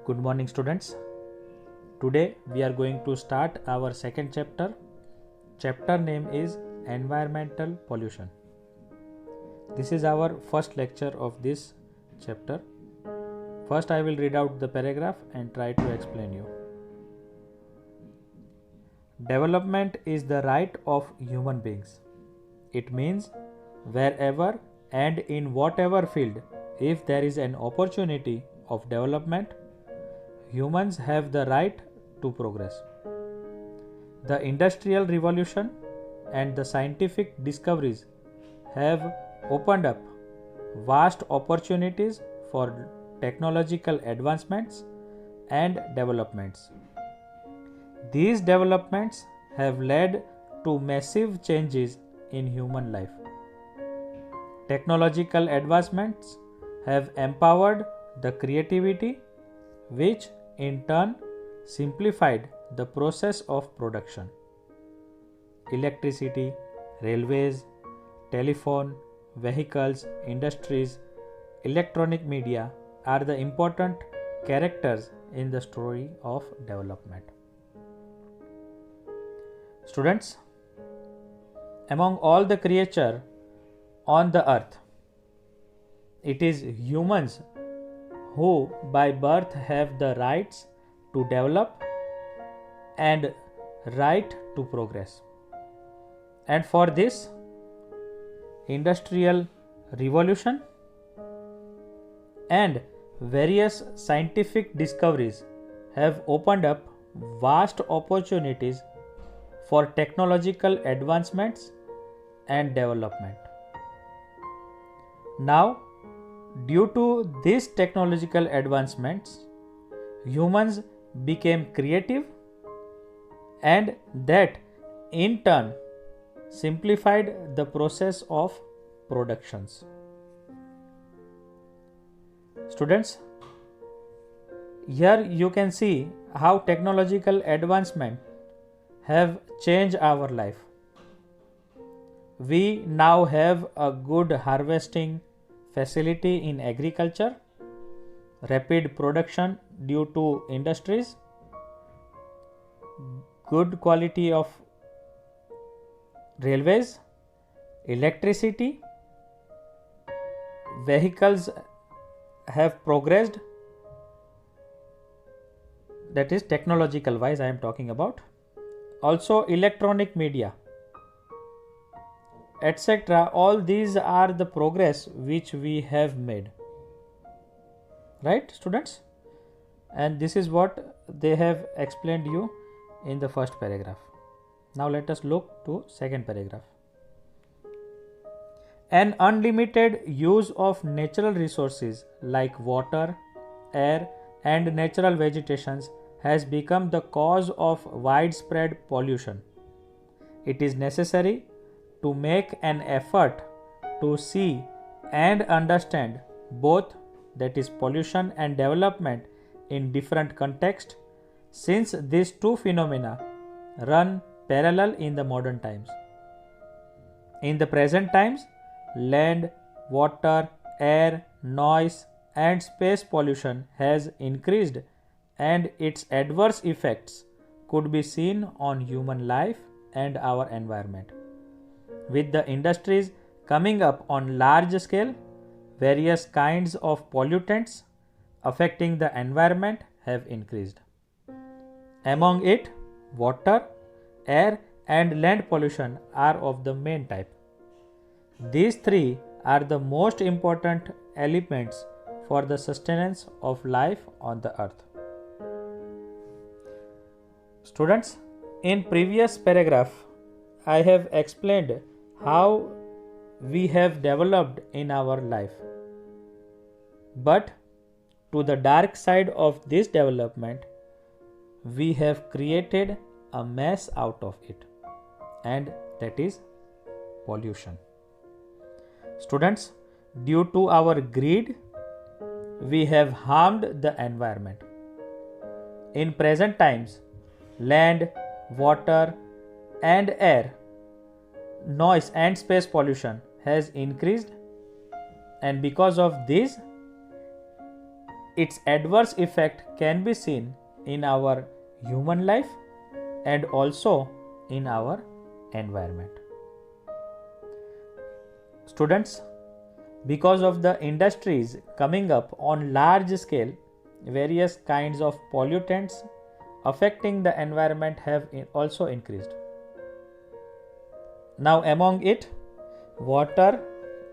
Good morning, students. Today we are going to start our second chapter. Chapter name is Environmental Pollution. This is our first lecture of this chapter. First I will read out the paragraph and try to explain you. Development is the right of human beings. It means wherever and in whatever field, if there is an opportunity of development, humans have the right to progress. The Industrial Revolution and the scientific discoveries have opened up vast opportunities for technological advancements and developments. These developments have led to massive changes in human life. Technological advancements have empowered the creativity, which in turn simplified the process of production. Electricity, railways, telephone, vehicles, industries, electronic media are the important characters in the story of development. Students, among all the creatures on the earth, it is humans who by birth have the rights to develop and right to progress. And for this, Industrial Revolution and various scientific discoveries have opened up vast opportunities for technological advancements and development. Now, due to these technological advancements, humans became creative, and that in turn simplified the process of productions. Students, here you can see how technological advancement have changed our life. We now have a good harvesting facility in agriculture, rapid production due to industries, good quality of railways, electricity, vehicles have progressed, that is technological wise I am talking about, also electronic media, etc. All these are the progress which we have made. Right, students? And this is what they have explained you in the first paragraph. Now let us look to second paragraph. An unlimited use of natural resources like water, air, and natural vegetations has become the cause of widespread pollution. It is necessary to make an effort to see and understand both, that is pollution and development, in different contexts, since these two phenomena run parallel in the modern times. In the present times, land, water, air, noise and space pollution has increased, and its adverse effects could be seen on human life and our environment. With the industries coming up on large scale, various kinds of pollutants affecting the environment have increased. Among it, water, air and land pollution are of the main type. These three are the most important elements for the sustenance of life on the earth. Students, in previous paragraph, I have explained how we have developed in our life. But to the dark side of this development, we have created a mess out of it, and that is pollution. Students, due to our greed, we have harmed the environment. In present times, land, water and air, noise and space pollution has increased, and because of this, its adverse effect can be seen in our human life and also in our environment. Students, because of the industries coming up on large scale, various kinds of pollutants affecting the environment have also increased. Now, among it, water,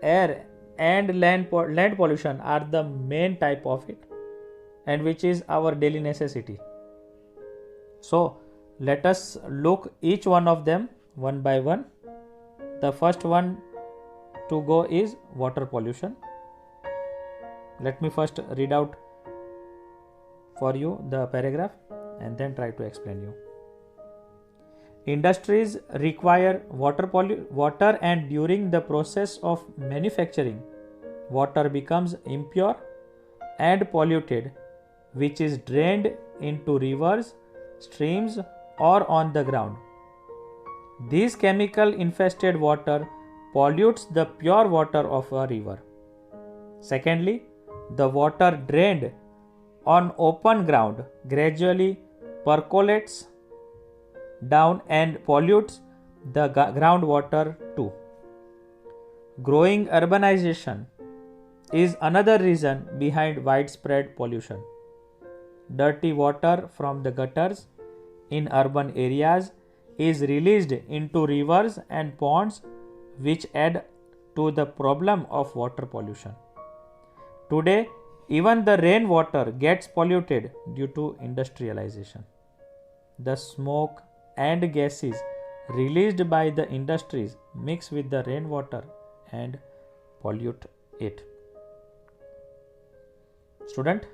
air, and land pollution are the main type of it, and which is our daily necessity. So, let us look each one of them one by one. The first one to go is water pollution. Let me first read out for you the paragraph and then try to explain you. Industries require water, and during the process of manufacturing, water becomes impure and polluted, which is drained into rivers, streams, or on the ground. This chemical infested water pollutes the pure water of a river. Secondly, the water drained on open ground gradually percolates down and pollutes the groundwater too. Growing urbanization is another reason behind widespread pollution. Dirty water from the gutters in urban areas is released into rivers and ponds, which add to the problem of water pollution. Today, even the rainwater gets polluted due to industrialization. The smoke and gases released by the industries mix with the rainwater and pollute it. Students,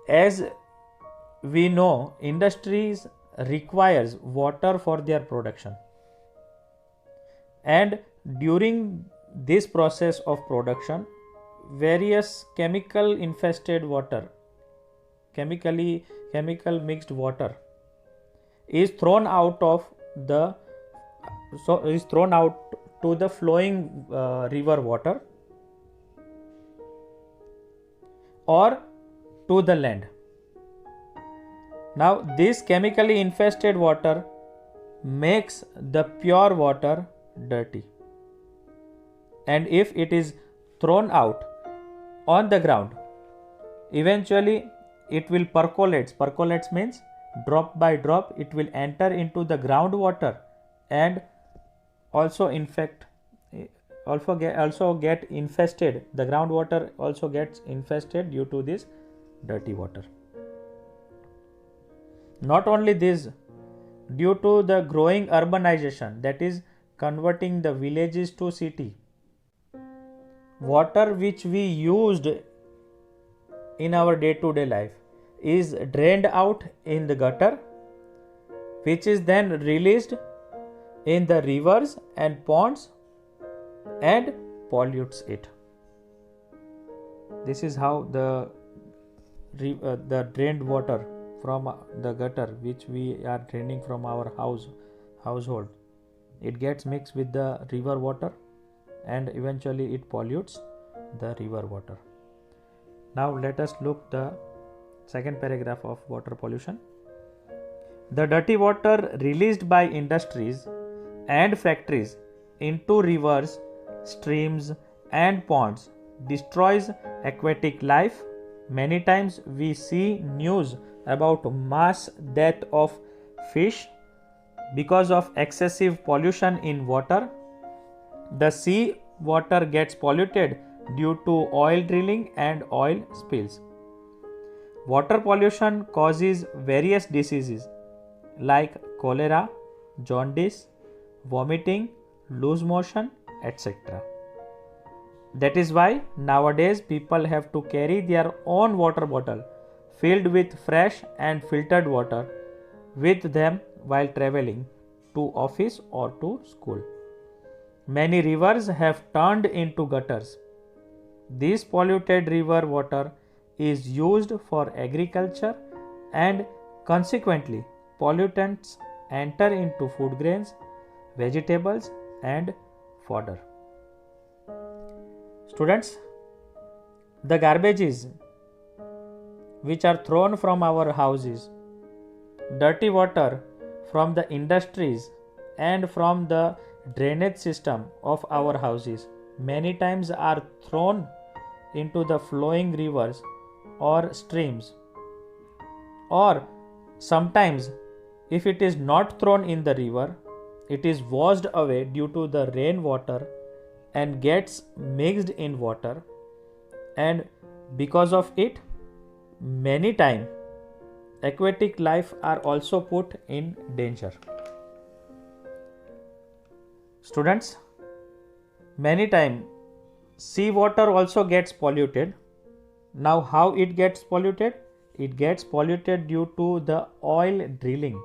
as we know, industries requires water for their production, and during this process of production, various chemical mixed water is thrown out to the flowing river water or to the land. Now, this chemically infested water makes the pure water dirty, and if it is thrown out on the ground, eventually it will percolate. Percolates means drop by drop it will enter into the groundwater and also get infested. The groundwater also gets infested due to this dirty water. Not only this, due to the growing urbanization, that is converting the villages to city, water which we used in our day-to-day life is drained out in the gutter, which is then released in the rivers and ponds and pollutes it. This is how the drained water from the gutter, which we are draining from our household, it gets mixed with the river water and eventually it pollutes the river water. Now let us look the second paragraph of water pollution. The dirty water released by industries and factories into rivers, streams and ponds destroys aquatic life. Many times we see news about mass death of fish because of excessive pollution in water. The sea water gets polluted due to oil drilling and oil spills. Water pollution causes various diseases like cholera, jaundice, vomiting, loose motion, etc. That is why nowadays people have to carry their own water bottle filled with fresh and filtered water with them while traveling to office or to school. Many rivers have turned into gutters. This polluted river water is used for agriculture and consequently pollutants enter into food grains, vegetables and fodder. Students, The garbages which are thrown from our houses, dirty water from the industries and from the drainage system of our houses many times are thrown into the flowing rivers or streams, or sometimes if it is not thrown in the river, it is washed away due to the rainwater and gets mixed in water, and because of it many times aquatic life are also put in danger. Students, many times seawater also gets polluted. Now how it gets polluted? It gets polluted due to the oil drilling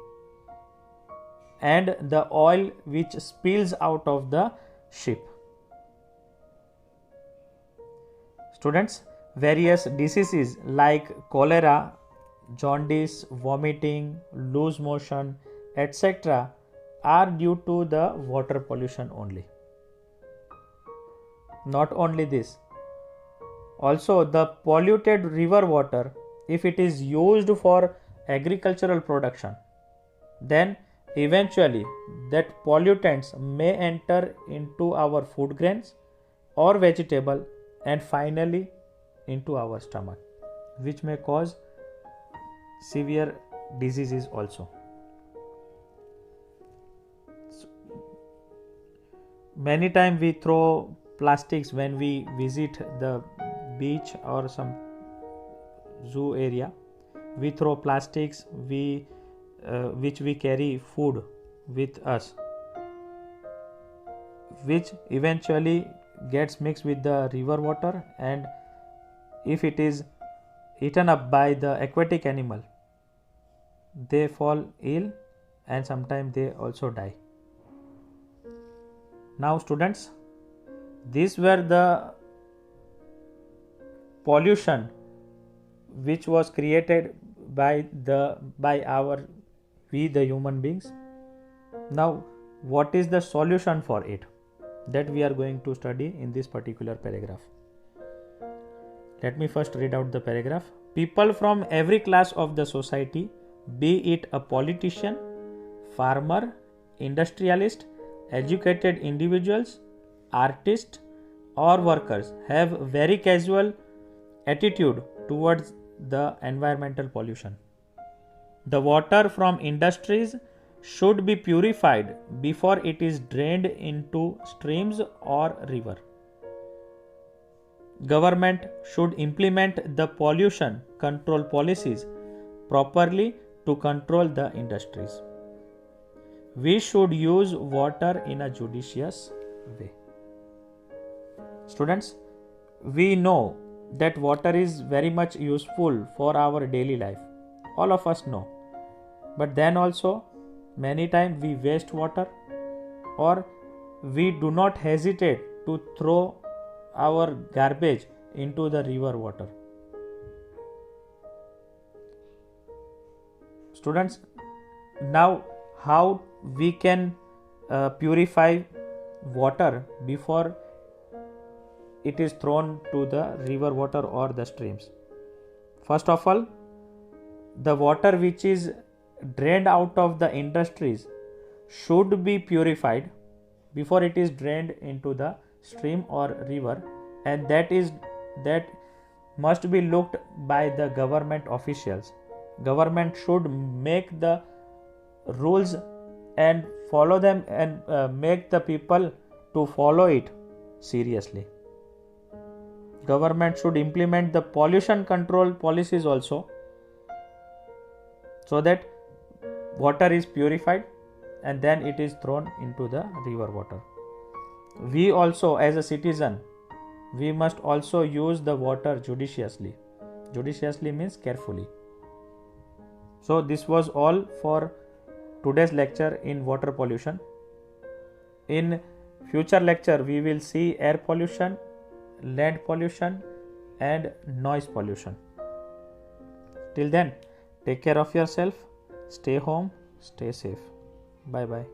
and the oil which spills out of the ship. Students, various diseases like cholera, jaundice, vomiting, loose motion, etc. are due to the water pollution only. Not only this, also the polluted river water, if it is used for agricultural production, then eventually that pollutants may enter into our food grains or vegetable and finally into our stomach, which may cause severe diseases also. Many times we throw plastics when we visit the beach or some zoo area. We throw plastics which we carry food with us, which eventually gets mixed with the river water, and if it is eaten up by the aquatic animal, they fall ill and sometimes they also die. Now students, these were the pollution which was created by the human beings. Now what is the solution for it? That we are going to study in this particular paragraph. Let me first read out the paragraph. People from every class of the society, be it a politician, farmer, industrialist, educated individuals, artists or workers, have very casual attitude towards the environmental pollution. The water from industries should be purified before it is drained into streams or river. Government should implement the pollution control policies properly to control the industries. We should use water in a judicious way. Students, we know that water is very much useful for our daily life. All of us know. But then also many times we waste water, or we do not hesitate to throw our garbage into the river water. Students, now how we can purify water before it is thrown to the river water or the streams? First of all, the water which is drained out of the industries should be purified before it is drained into the stream or river, and that must be looked by the government officials. Government should make the rules and follow them, and make the people to follow it seriously. Government should implement the pollution control policies also, so that water is purified and then it is thrown into the river water. We also, as a citizen, we must also use the water judiciously. Judiciously means carefully. So this was all for today's lecture in water pollution. In future lecture we will see air pollution, land pollution and noise pollution. Till then, take care of yourself, stay home, stay safe. Bye bye.